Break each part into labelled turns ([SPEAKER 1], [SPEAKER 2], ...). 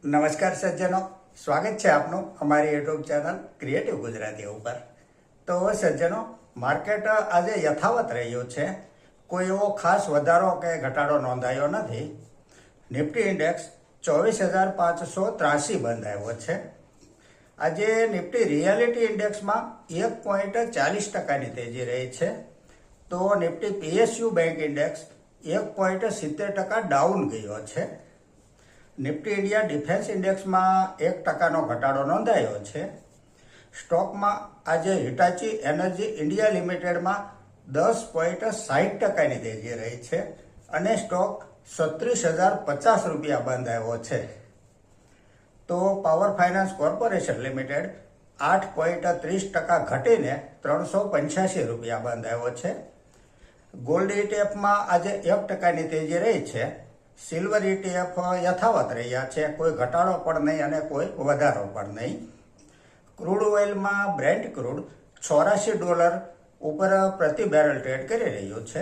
[SPEAKER 1] નમસ્કાર સજ્જનો, સ્વાગત છે આપનું અમારી યુટ્યુબ ચેનલ ક્રિએટિવ ગુજરાતી ઉપર। તો સજ્જનો, માર્કેટ આજે યથાવત રહ્યું છે, કોઈ એવો ખાસ વધારો કે ઘટાડો નોંધાયો નથી। નિફ્ટી ઇન્ડેક્સ 24,583 બંધાયો છે। આજે નિફ્ટી રિયાલિટી ઇન્ડેક્સમાં 1.40% તેજી રહી છે, તો Nifty PSU bank index 1.70% down ગયો છે। નિફ્ટી ઇન્ડિયા ડિફેન્સ ઇન્ડેક્સમાં 1%નો ઘટાડો નોંધાયો છે। સ્ટોકમાં આજે હિટાચી એનર્જી ઇન્ડિયા લિમિટેડમાં 10.60%ની તેજી રહી છે અને સ્ટોક 36,050 રૂપિયા બંધાયો છે। તો પાવર ફાઇનાન્સ કોર્પોરેશન લિમિટેડ 8.30% ઘટીને 385 રૂપિયા બંધાયો છે। ગોલ્ડ ઇટીએફમાં આજે 1%ની તેજી રહી છે। સિલ્વર ETF યથાવત રહ્યા છે, કોઈ ઘટાડો પણ નહીં અને કોઈ વધારો પણ નહીં। ક્રૂડ ઓઇલમાં બ્રેન્ટ ક્રૂડ $84 ઉપર પ્રતિ બેરલ ટ્રેડ કરી રહ્યું છે।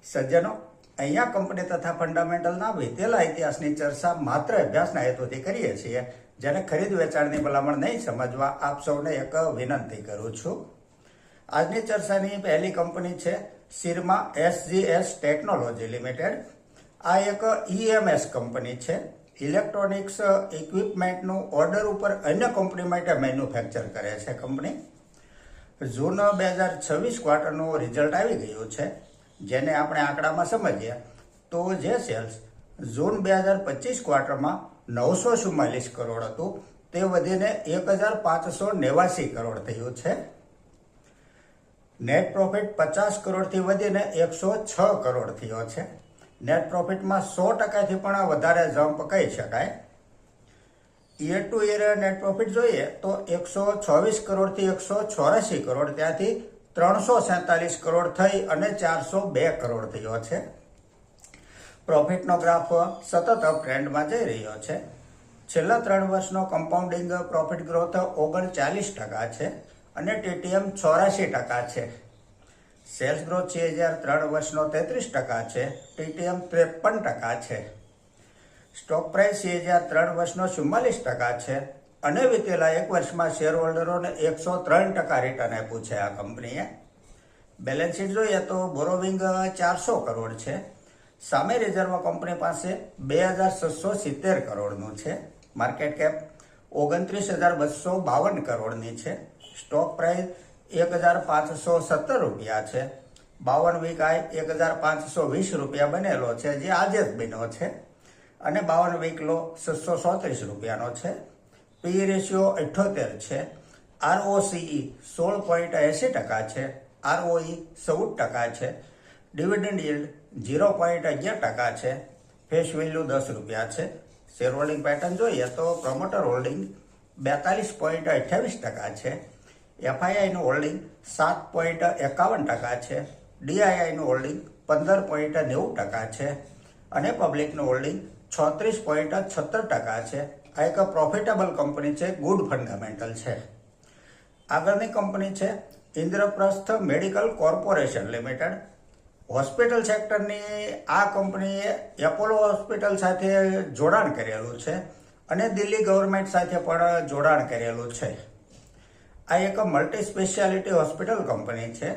[SPEAKER 1] સજ્જનો, અહીંયા કંપની તથા ફંડામેન્ટલના વીતેલા ઇતિહાસની ચર્ચા માત્ર અભ્યાસના હેતુથી કરીએ છીએ, જેને ખરીદ વેચાણની ભલામણ નહીં સમજવા આપ સૌને એક વિનંતી કરું છું। આજની ચર્ચાની પહેલી કંપની છે સિરમા SGS ટેકનોલોજી લિમિટેડ। આ એક EMS કંપની છે, ઇલેક્ટ્રોનિક્સ ઇક્વિપમેન્ટનું ઓર્ડર ઉપર અન્ય કંપની માટે મેન્યુફેક્ચર કરે છે કંપની। જૂન 2026 ક્વાર્ટરનું રિઝલ્ટ આવી ગયું છે, જેને આપણે આંકડામાં સમજીએ તો જે સેલ્સ જૂન 2025 ક્વાર્ટરમાં 944 કરોડ હતું, તે વધીને 1,589 કરોડ થયું છે। નેટ પ્રોફિટ 50 કરોડથી વધીને 106 કરોડ થયો છે। નેટ પ્રોફિટમાં 100%થી પણ વધારે જમ્પ કહી શકાય। Year to year net profit જોઈએ તો 126 કરોડથી 184 કરોડ, ત્યાંથી 347 કરોડ થઈ અને 402 કરોડ થયો છે। પ્રોફિટનો ગ્રાફ સતત અપ ટ્રેન્ડમાં જઈ રહ્યો છે। છેલ્લા 3 વર્ષનો કમ્પાઉન્ડિંગ પ્રોફિટ ગ્રોથ 39% છે અને TTM 84% છે। સેલ્સ ગ્રોથ 3 વર્ષનો 33% છે, TTM 53% છે। સ્ટોક પ્રાઇસ 3 વર્ષનો 44% છે અને વીતેલા 1 વર્ષમાં શેર હોલ્ડરોને 103% રિટર્ન આપ્યું છે આ કંપનીએ। બેલેન્સ શીટ જોઈએ તો બોરોવિંગ 400 કરોડ છે, સામે રિઝર્વ કંપની પાસે 2,670 કરોડનું છે। માર્કેટ કેપ 29,252 કરોડની છે। સ્ટોક પ્રાઇસ 1,517 રૂપિયા છે। 52 વીક આઈ 1,520 રૂપિયા બનેલો છે, જે આજે જ બન્યો છે, અને 52 વીક લો 637 રૂપિયાનો છે। પી રેશિયો 78 છે। ROCE 16.80% છે। ROE 14% છે। ડિવિડન્ડ યીલ્ડ 0.11% છે। ફેસ વેલ્યુ 10 રૂપિયા છે। શેર હોલ્ડિંગ પેટર્ન જોઈએ તો પ્રમોટર હોલ્ડિંગ 42.28% છે। FIIનું હોલ્ડિંગ 7.51% છે। DIIનું હોલ્ડિંગ 15.90% છે અને પબ્લિકનું હોલ્ડિંગ 36.76% છે। આ એક પ્રોફિટેબલ કંપની છે, ગુડ ફંડામેન્ટલ છે। આગળની કંપની છે Indraprastha medical corporation limited. Hospital સેક્ટરની આ કંપનીએ એપોલો હોસ્પિટલ સાથે જોડાણ કરેલું છે અને દિલ્હી ગવર્મેન્ટ સાથે પણ જોડાણ કરેલું છે। આ એક મલ્ટી સ્પેશિયાલિટી હોસ્પિટલ કંપની છે।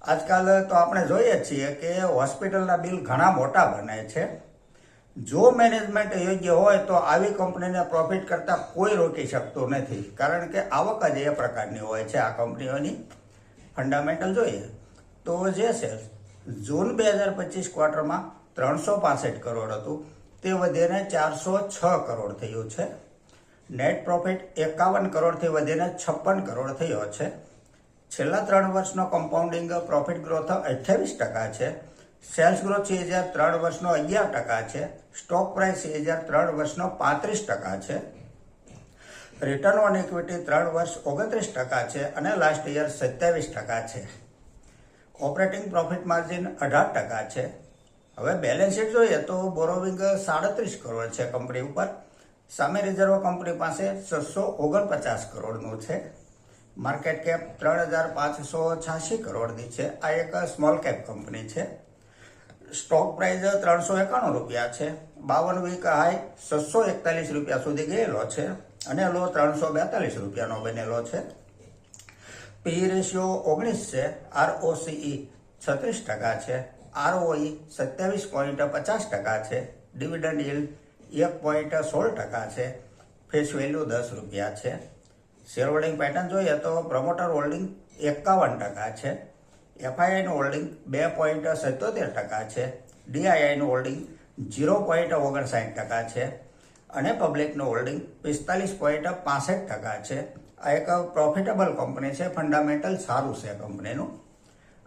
[SPEAKER 1] આજકાલ તો આપણે જોઈએ છીએ કે હોસ્પિટલના બિલ ઘણા મોટા બને છે। જો મેનેજમેન્ટ યોગ્ય હોય તો આવી કંપનીને પ્રોફિટ કરતાં કોઈ રોકી શકતું નથી, કારણ કે આવક જ એ પ્રકારની હોય છે આ કંપનીઓની। ફંડામેન્ટલ જોઈએ તો જે સેલ્સ જૂન 2025 ક્વાર્ટરમાં 365 કરોડ હતું, તે વધીને 406 કરોડ થયું છે। નેટ પ્રોફિટ 51 કરોડથી વધીને 56 કરોડ થયો છે। છેલ્લા 3 વર્ષનો કમ્પાઉન્ડિંગ પ્રોફિટ ગ્રોથ 28% છે। સેલ્સ ગ્રોથ 3 વર્ષનો 11% છે। સ્ટોક પ્રાઇસ 3 વર્ષનો 35% છે। રિટર્ન ઓન ઇક્વિટી 3 વર્ષ 29% છે અને લાસ્ટ યર 27% છે। ઓપરેટિંગ પ્રોફિટ માર્જિન 18% છે। હવે બેલેન્સ શીટ જોઈએ તો બોરોવિંગ 37 કરોડ છે કંપની ઉપર, સામે રિઝર્વ કંપની પાસે 649 કરોડનું છે। માર્કેટ કેપ 3,586 કરોડની છે। આ એક સ્મોલ કેપ કંપની છે। સ્ટોક પ્રાઇસ 391 રૂપિયા છે. 52 વીક હાઈ 641 રૂપિયા સુધી ગયેલો છે અને લો 342 રૂપિયાનો બનેલો છે. પી રેશિયો 19 છે. ROCE 36% છે. ROE 27.50% છે. ડિવિડન્ડ yield 1.16% છે. ફેસ વેલ્યુ 10 રૂપિયા છે. શેર હોલ્ડિંગ પેટર્ન જોઈએ તો પ્રમોટર હોલ્ડિંગ 51% છે. FIIનું હોલ્ડિંગ 2.77% છે. DIIનું હોલ્ડિંગ 0.59% છે અને પબ્લિકનું હોલ્ડિંગ 45.65% છે. આ એક પ્રોફિટેબલ કંપની છે. ફંડામેન્ટલ સારું છે કંપનીનું.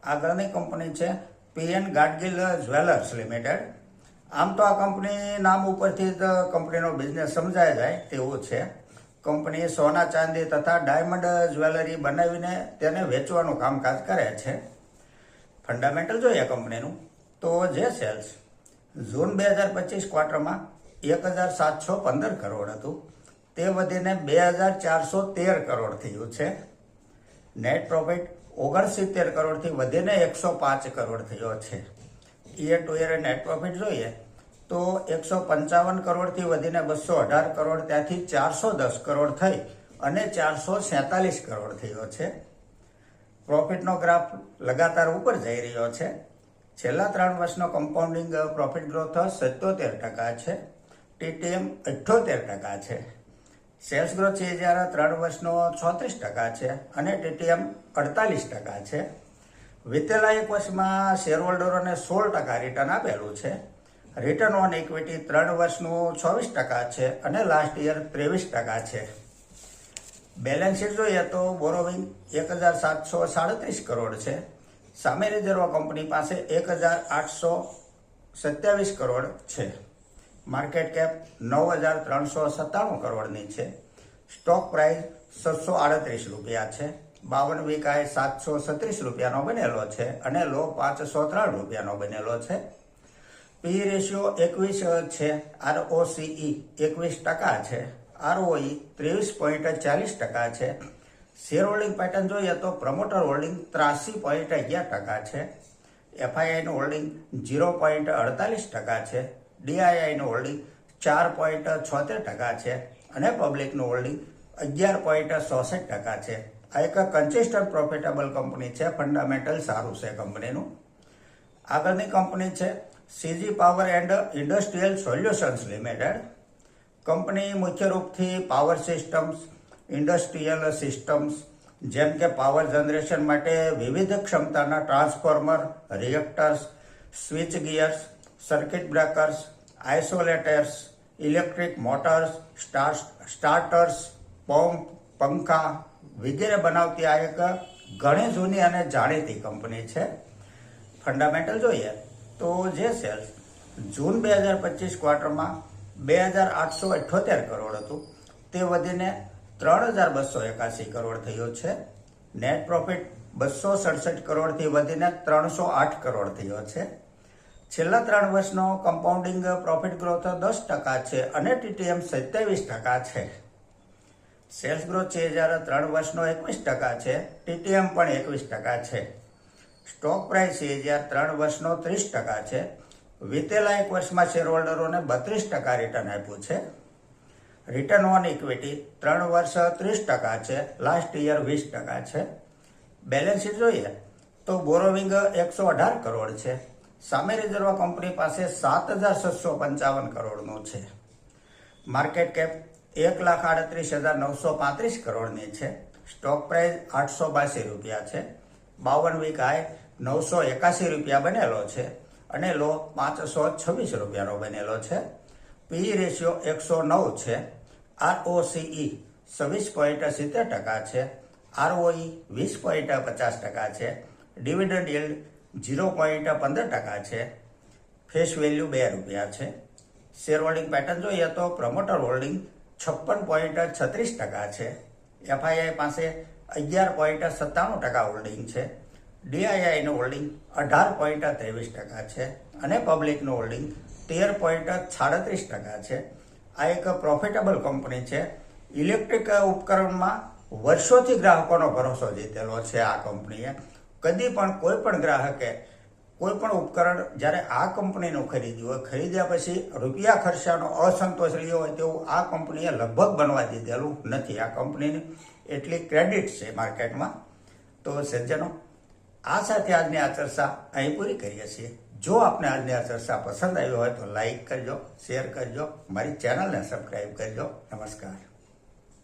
[SPEAKER 1] આગળની કંપની છે PN ગાડગિલ જ્વેલર્સ લિમિટેડ. આમ તો આ કંપની નામ ઉપરથી જ કંપનીનો બિઝનેસ સમજાય જાય તેવું છે. કંપની સોના ચાંદી તથા ડાયમંડ જ્વેલરી બનાવીને તેને વેચવાનું કામકાજ કરે છે. ફંડામેન્ટલ જોઈએ કંપનીનું તો જે સેલ્સ જૂન 2025 ક્વાર્ટરમાં 1715 કરોડ હતું તે વધીને 2413 કરોડ થયું છે. નેટ પ્રોફિટ 69 કરોડથી વધીને 105 કરોડ થયો છે. Year to year net profit જોઈએ તો 155 કરોડથી વધીને 218 કરોડ, ત્યાંથી 410 કરોડ થઈ અને 447 કરોડ થયો છે. પ્રોફિટનો ગ્રાફ લગાતાર ઉપર જઈ રહ્યો છે. છેલ્લા 3 વર્ષનો કમ્પાઉન્ડિંગ પ્રોફિટ ગ્રોથ 77% છે. TTM 78% છે. સેલ્સ ગ્રોથ છે જ્યારે 3 વર્ષનો 36% છે અને TTM 48% છે. વિતેલા 1 વર્ષમાં શેરહોલ્ડરોને 16% રિટર્ન આપેલું છે. રિટર્ન ઓન ઇક્વિટી 3 વર્ષનું 24% છે અને લાસ્ટ યર 23% છે. બેલેન્સ શીટ જોઈએ તો બોરોવિંગ 1737 કરોડ છે. સામે રિઝર્વ કંપની પાસે 1827 કરોડ છે. માર્કેટ કેપ 9397 કરોડની છે. સ્ટોક પ્રાઇસ 738 રૂપિયા છે. 52 વીક હાઈ 736 રૂપિયાનો બનેલો છે અને લો 503 રૂપિયાનો બનેલો છે. પી રેશિયો 21 છે. ROCE 21% છે. ROE 23.40% છે. શેર હોલ્ડિંગ પેટર્ન જોઈએ તો પ્રમોટર હોલ્ડિંગ 83.11% છે. FIIનું હોલ્ડિંગ 0.48% છે. DIIનું હોલ્ડિંગ 4.76% છે અને પબ્લિકનું હોલ્ડિંગ 11.66% છે. આ એક કન્સિસ્ટન્ટ પ્રોફિટેબલ કંપની છે. ફંડામેન્ટલ સારું છે કંપનીનું. આગળની કંપની છે CG power and industrial solutions limited. Company મુખ્ય રૂપથી પાવર સિસ્ટમ્સ, ઇન્ડસ્ટ્રીયલ સિસ્ટમ્સ જેમ કે પાવર જનરેશન માટે વિવિધ ક્ષમતાના transformer, reactors, switch gears, circuit breakers, isolators, electric motors, starters, pump, પંખા વગેરે બનાવતી આ એક ઘણી જૂની અને જાણીતી કંપની છે. ફંડામેન્ટલ જોઈએ તો જે સેલ્સ જૂન 2025 ક્વાર્ટરમાં 2878 કરોડ હતું તે વધીને 3281 કરોડ થયો છે. નેટ પ્રોફિટ 267 કરોડથી વધીને 308 કરોડ થયો છે. છેલ્લા 3 વર્ષનો કમ્પાઉન્ડિંગ પ્રોફિટ ગ્રોથ 10% છે અને TTM 27% છે. સેલ્સ ગ્રોથ છે જ્યારે 3 વર્ષનો 21% છે. TTM પણ 21% છે. સ્ટોક પ્રાઇસ છે જ્યારે 3 વર્ષનો 30% છે. વિતેલા 1 વર્ષમાં શેરહોલ્ડરોને 32% રિટર્ન આપ્યું છે. રિટર્ન ઓન ઇક્વિટી 3 વર્ષ 30% છે. લાસ્ટ યર 20% છે. બેલેન્સ શીટ જોઈએ તો બોરોવિંગ 118 કરોડ છે. સામે રિઝર્વ કંપની પાસે 7655 કરોડનું છે. માર્કેટ કેપ 1,38,935 કરોડની છે. સ્ટોક પ્રાઇસ 882 રૂપિયા છે. 52 વીક હાઈ 981 રૂપિયા બનેલો છે અને લો 526 રૂપિયાનો બનેલો છે. પી રેશિયો 109 છે. ROCE 26.70% છે. ROE 20.50% છે. ડિવિડન્ડ yield 0.15% છે. ફેસ વેલ્યુ 2 રૂપિયા છે. શેર હોલ્ડિંગ પેટર્ન જોઈએ તો પ્રમોટર હોલ્ડિંગ 56.36% છે. FII પાસે 11.97% હોલ્ડિંગ છે. DIIનું હોલ્ડિંગ 18.23% છે અને પબ્લિકનું હોલ્ડિંગ 13.37% છે. આ એક પ્રોફિટેબલ કંપની છે. ઇલેક્ટ્રિક ઉપકરણમાં વર્ષોથી ગ્રાહકોનો ભરોસો જીતેલો છે આ કંપનીએ. કદી પણ કોઈ પણ ગ્રાહકે કોઈ પણ ઉપકરણ જ્યારે આ કંપનીનું ખરીદ્યું હોય, ખરીદ્યા પછી રૂપિયા ખર્ચાનો અસંતોષ રહ્યો હોય તેવું આ કંપનીએ લગભગ બનવા દીધેલું નથી. આ કંપનીની એટલી ક્રેડિટ છે માર્કેટમાં. તો સજ્જનો, આ સાથે આજની આ ચર્ચા અહીં પૂરી કરીએ છીએ. જો આપને આજની આ ચર્ચા પસંદ આવી હોય તો લાઈક કરજો, શેર કરજો, મારી ચેનલને સબસ્ક્રાઈબ કરજો. નમસ્કાર.